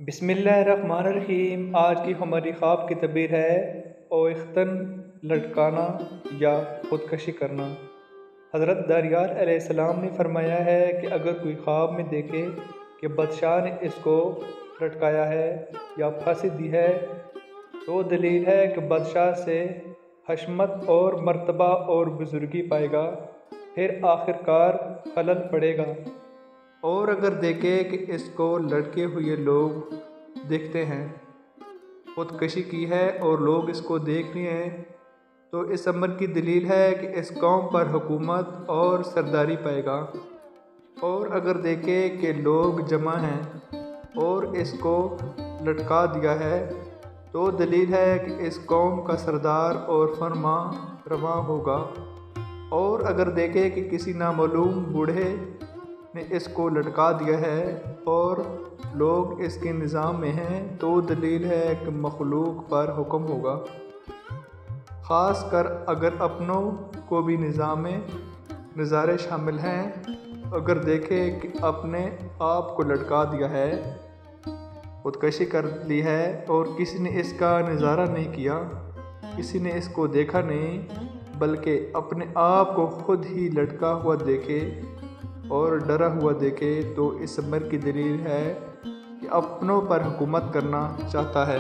बिस्मिल्लाहिर्रहमानिर्रहीम। आज की हमारी ख्वाब की तबीर है ओख्तन लटकाना या ख़ुदकशी करना। हज़रत दानियाल अलैहिस्सलाम ने फरमाया है कि अगर कोई ख्वाब में देखे कि बादशाह ने इसको लटकाया है या फांसी दी है तो दलील है कि बादशाह से हशमत और मर्तबा और बुजुर्गी पाएगा, फिर आखिरकार खलल पड़ेगा। और अगर देखे कि इसको लटके हुए लोग देखते हैं, ख़ुदकशी की है और लोग इसको देख रहे हैं, तो इस अमर की दलील है कि इस कौम पर हुकूमत और सरदारी पाएगा। और अगर देखे कि लोग जमा हैं और इसको लटका दिया है तो दलील है कि इस कौम का सरदार और फरमा रवा होगा। और अगर देखे कि किसी नामालूम बूढ़े ने इसको लटका दिया है और लोग इसके निज़ाम में हैं तो दलील है कि मखलूक पर हुक्म होगा। ख़ास कर अगर अपनों को भी निज़ाम में नज़ारे शामिल हैं। अगर देखे कि अपने आप को लटका दिया है, ख़ुदकशी कर ली है और किसी ने इसका नज़ारा नहीं किया, किसी ने इसको देखा नहीं, बल्कि अपने आप को खुद ही लटका हुआ देखे और डरा हुआ देखे, तो इस अमर की दलील है कि अपनों पर हुकूमत करना चाहता है,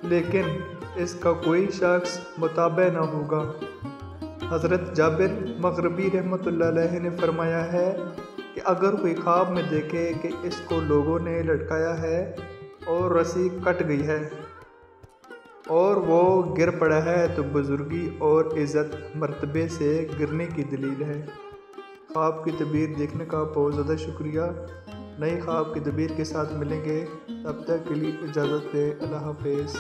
लेकिन इसका कोई शख्स मुताबे न होगा। हज़रत जाबिर मग़रिबी रहमतुल्लाह अलैह ने फरमाया है कि अगर कोई ख्वाब में देखे कि इसको लोगों ने लटकाया है और रस्सी कट गई है और वो गिर पड़ा है तो बुजुर्गी और इज़्ज़त मर्तबे से गिरने की दलील है। ख्वाब की तबीर देखने का बहुत ज़्यादा शुक्रिया। नई ख्वाब की तबीर के साथ मिलेंगे, तब तक के लिए इजाज़त दें। अल्लाह हाफ़िज़।